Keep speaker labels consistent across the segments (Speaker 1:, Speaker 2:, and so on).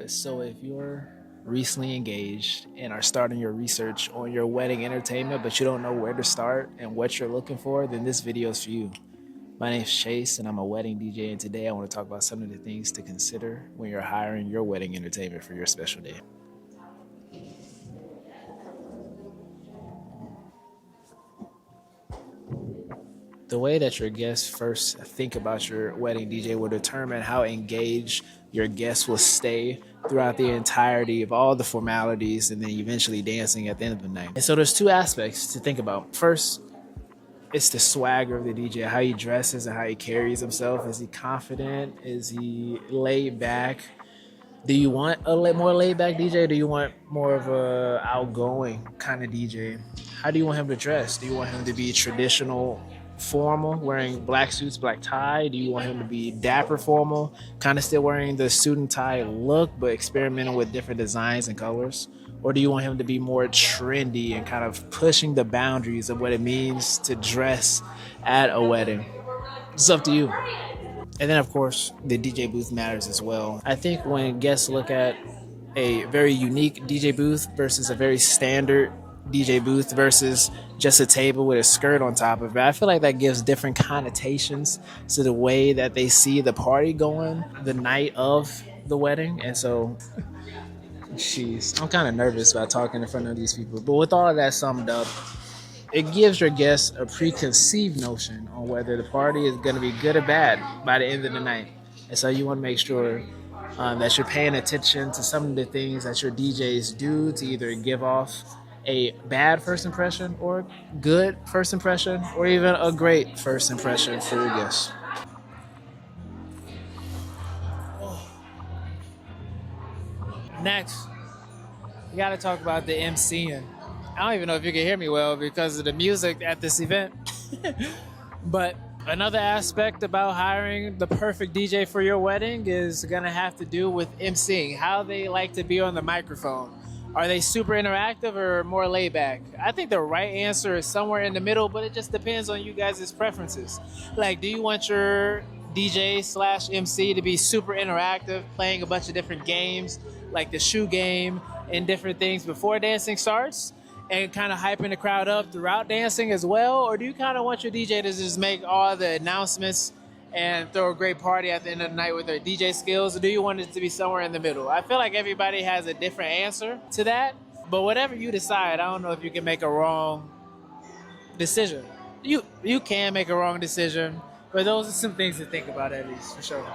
Speaker 1: So if you're recently engaged and are starting your research on your wedding entertainment, but you don't know where to start and what you're looking for, then this video is for you. My name is Chase and I'm a wedding DJ, and today I want to talk about some of the things to consider when you're hiring your wedding entertainment for your special day. The way that your guests first think about your wedding DJ will determine how engaged your guests will stay throughout the entirety of all the formalities and then eventually dancing at the end of the night. And so there's two aspects to think about. First, it's the swagger of the DJ, how he dresses and how he carries himself. Is he confident? Is he laid back? Do you want a more laid back DJ? Do you want more of a outgoing kind of DJ? How do you want him to dress? Do you want him to be traditional formal, wearing black suits, black tie? Do you want him to be dapper formal, kind of still wearing the suit and tie look, but experimenting with different designs and colors? Or do you want him to be more trendy and kind of pushing the boundaries of what it means to dress at a wedding? It's up to you. And then, of course, the DJ booth matters as well. I think when guests look at a very unique DJ booth versus a very standard DJ booth versus just a table with a skirt on top of it, I feel like that gives different connotations to the way that they see the party going the night of the wedding. And so, jeez, I'm kind of nervous about talking in front of these people. But with all of that summed up, it gives your guests a preconceived notion on whether the party is going to be good or bad by the end of the night. And so you want to make sure that you're paying attention to some of the things that your DJs do to either give off a bad first impression or good first impression or even a great first impression for your guests. Next, we got to talk about the MCing. I don't even know if you can hear me well because of the music at this event. But another aspect about hiring the perfect DJ for your wedding is going to have to do with MCing, how they like to be on the microphone. Are they super interactive or more laid back? I think the right answer is somewhere in the middle, but it just depends on you guys' preferences. Like, do you want your DJ / MC to be super interactive, playing a bunch of different games, like the shoe game and different things before dancing starts, and kind of hyping the crowd up throughout dancing as well? Or do you kind of want your DJ to just make all the announcements and throw a great party at the end of the night with their DJ skills? Or do you want it to be somewhere in the middle? I feel like everybody has a different answer to that, but whatever you decide, I don't know if you can make a wrong decision. You can make a wrong decision, but those are some things to think about, at least, for sure.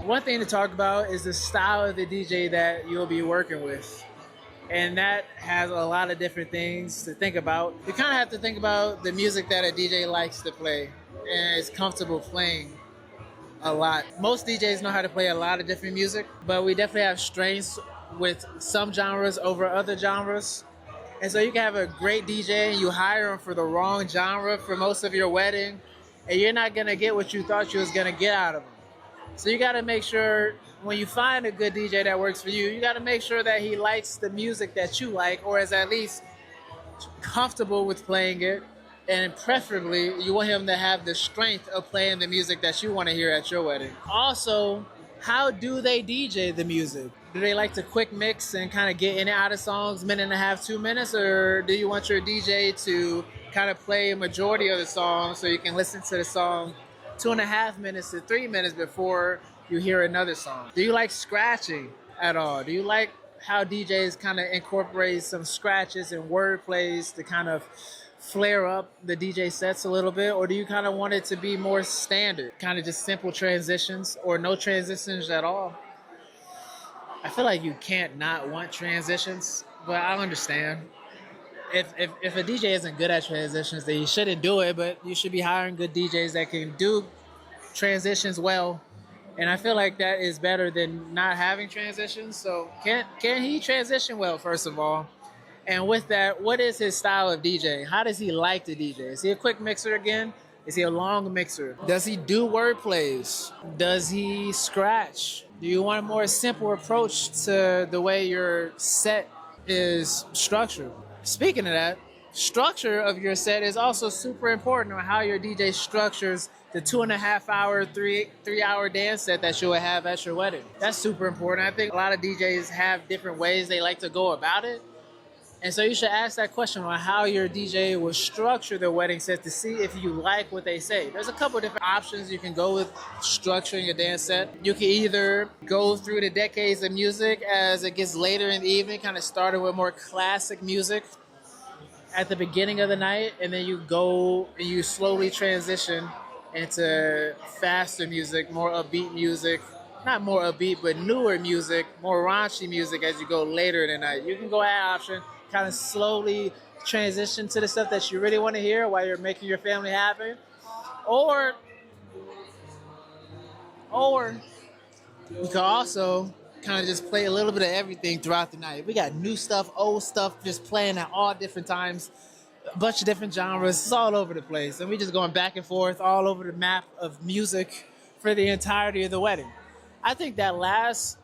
Speaker 1: One thing to talk about is the style of the DJ that you'll be working with. And that has a lot of different things to think about. You kind of have to think about the music that a DJ likes to play and is comfortable playing a lot. Most DJs know how to play a lot of different music, but we definitely have strengths with some genres over other genres. And so you can have a great DJ and you hire him for the wrong genre for most of your wedding, and you're not going to get what you thought you was going to get out of him. So you got to make sure when you find a good DJ that works for you, you got to make sure that he likes the music that you like, or is at least comfortable with playing it. And preferably, you want him to have the strength of playing the music that you want to hear at your wedding. Also, how do they DJ the music? Do they like to quick mix and kind of get in and out of songs, minute and a half, 2 minutes? Or do you want your DJ to kind of play a majority of the song so you can listen to the song 2.5 minutes to 3 minutes before you hear another song? Do you like scratching at all? Do you like how DJs kind of incorporate some scratches and word plays to kind of flare up the DJ sets a little bit? Or do you kind of want it to be more standard, kind of just simple transitions or no transitions at all? I feel like you can't not want transitions, but I understand. If a DJ isn't good at transitions, then you shouldn't do it, but you should be hiring good DJs that can do transitions well. And I feel like that is better than not having transitions. So can he transition well, first of all? And with that, what is his style of DJing? How does he like to DJ? Is he a quick mixer again? Is he a long mixer? Does he do word plays? Does he scratch? Do you want a more simple approach to the way your set is structured? Speaking of that, Structure of your set is also super important on how your DJ structures the 2.5 hour, 3 hour dance set that you will have at your wedding. That's super important. I think a lot of DJs have different ways they like to go about it. And so you should ask that question on how your DJ will structure their wedding set to see if you like what they say. There's a couple different options you can go with structuring your dance set. You can either go through the decades of music as it gets later in the evening, kind of starting with more classic music at the beginning of the night, and then you go and you slowly transition into faster music, more upbeat music, not more upbeat, but newer music, more raunchy music as you go later in the night. You can go that option, kind of slowly transition to the stuff that you really want to hear while you're making your family happy. Or you can also kind of just play a little bit of everything throughout the night. We got new stuff, old stuff, just playing at all different times, a bunch of different genres. It's all over the place. And we just going back and forth all over the map of music for the entirety of the wedding. I think that last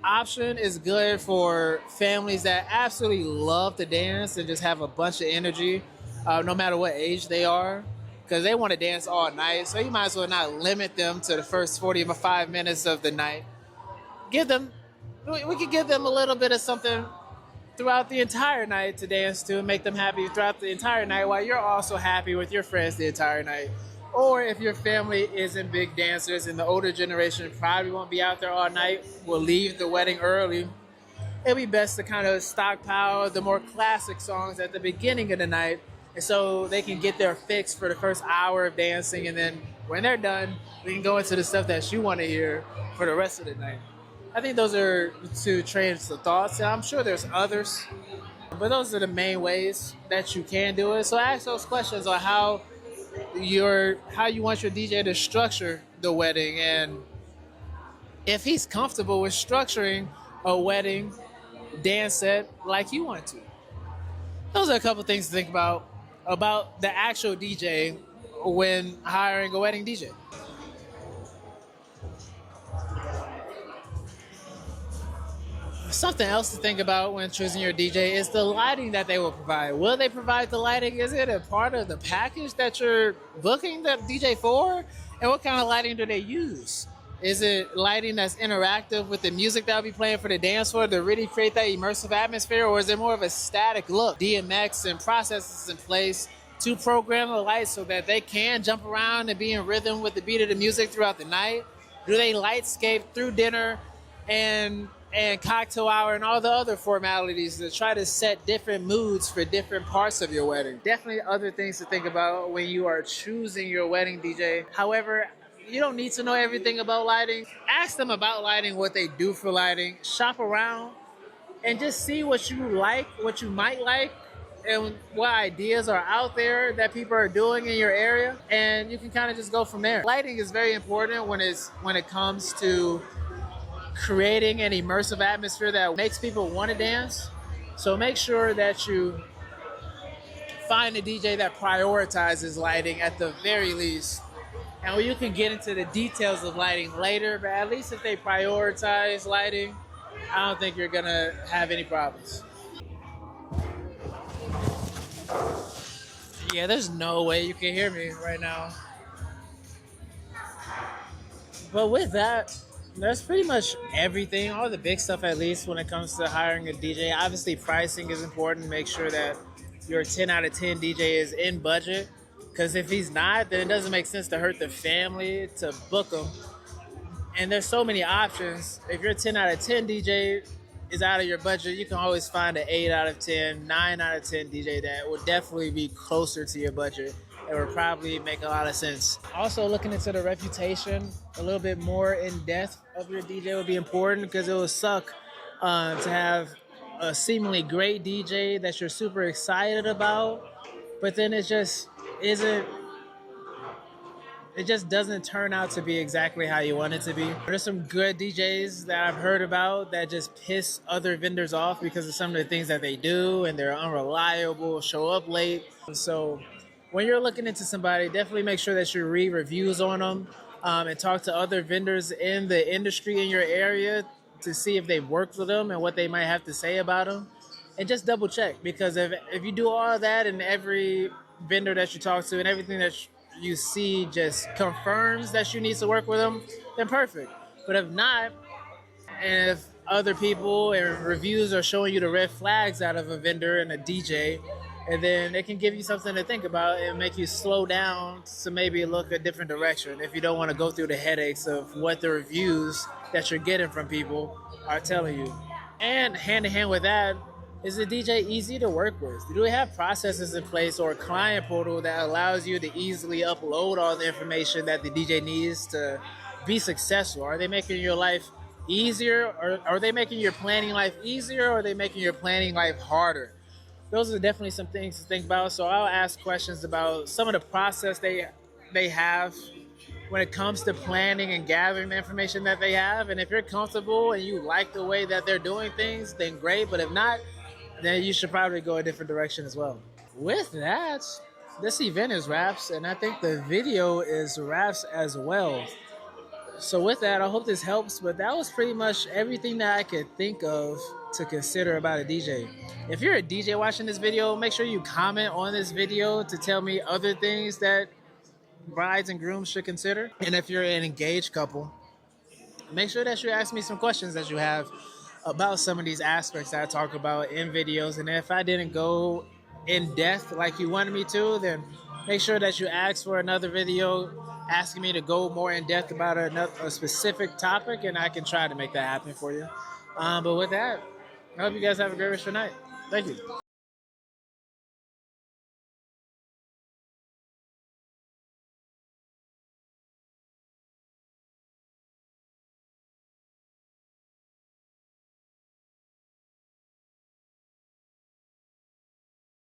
Speaker 1: option is good for families that absolutely love to dance and just have a bunch of energy, no matter what age they are, because they want to dance all night. So you might as well not limit them to the first 45 minutes of the night. We could give them a little bit of something throughout the entire night to dance to and make them happy throughout the entire night while you're also happy with your friends the entire night. Or if your family isn't big dancers and the older generation probably won't be out there all night, will leave the wedding early, it'll be best to kind of stockpile the more classic songs at the beginning of the night, and so they can get their fix for the first hour of dancing, and then when they're done, we can go into the stuff that you want to hear for the rest of the night. I think those are two trains of thoughts, and I'm sure there's others, but those are the main ways that you can do it. So ask those questions on how you want your DJ to structure the wedding, and if he's comfortable with structuring a wedding dance set like you want to. Those are a couple things to think about the actual DJ when hiring a wedding DJ. Something else to think about when choosing your DJ is the lighting that they will provide. Will they provide the lighting? Is it a part of the package that you're booking the DJ for? And what kind of lighting do they use? Is it lighting that's interactive with the music that will be playing for the dance floor to really create that immersive atmosphere? Or is it more of a static look? DMX and processes in place to program the lights so that they can jump around and be in rhythm with the beat of the music throughout the night? Do they lightscape through dinner and cocktail hour and all the other formalities to try to set different moods for different parts of your wedding? Definitely other things to think about when you are choosing your wedding DJ. However, you don't need to know everything about lighting. Ask them about lighting, what they do for lighting. Shop around and just see what you like, what you might like, and what ideas are out there that people are doing in your area. And you can kind of just go from there. Lighting is very important when it comes to creating an immersive atmosphere that makes people want to dance. So make sure that you find a DJ that prioritizes lighting at the very least. And you can get into the details of lighting later, but at least if they prioritize lighting, I don't think you're gonna have any problems. Yeah, there's no way you can hear me right now. But with that, that's pretty much everything, all the big stuff at least when it comes to hiring a DJ. Obviously, pricing is important. Make sure that your 10 out of 10 DJ is in budget, because if he's not, then it doesn't make sense to hurt the family to book him. And there's so many options. If your 10 out of 10 DJ is out of your budget, you can always find an 8 out of 10, 9 out of 10 DJ that will definitely be closer to your budget. It would probably make a lot of sense. Also, looking into the reputation a little bit more in depth of your DJ would be important, because it would suck to have a seemingly great DJ that you're super excited about, but then it just doesn't turn out to be exactly how you want it to be. There's some good DJs that I've heard about that just piss other vendors off because of some of the things that they do, and they're unreliable, show up late. So when you're looking into somebody, definitely make sure that you read reviews on them and talk to other vendors in the industry in your area to see if they've worked with them and what they might have to say about them. and just double check, because if you do all that and every vendor that you talk to and everything that you see just confirms that you need to work with them, then perfect. But if not, and if other people and reviews are showing you the red flags out of a vendor and a DJ, and then it can give you something to think about and make you slow down to maybe look a different direction if you don't want to go through the headaches of what the reviews that you're getting from people are telling you. And hand in hand with that, is the DJ easy to work with? Do they have processes in place or a client portal that allows you to easily upload all the information that the DJ needs to be successful? Are they making your life easier, or are they making your planning life easier, or are they making your planning life harder? Those are definitely some things to think about. So I'll ask questions about some of the process they have when it comes to planning and gathering the information that they have. And if you're comfortable and you like the way that they're doing things, then great. But if not, then you should probably go a different direction as well. With that, this event is wraps, and I think the video is wraps as well. So with that, I hope this helps, but that was pretty much everything that I could think of to consider about a DJ. If you're a DJ watching this video, make sure you comment on this video to tell me other things that brides and grooms should consider. And if you're an engaged couple, make sure that you ask me some questions that you have about some of these aspects that I talk about in videos. And if I didn't go in depth like you wanted me to, then make sure that you ask for another video asking me to go more in depth about a specific topic, and I can try to make that happen for you. But with that, I hope you guys have a great rest of your night. Thank you.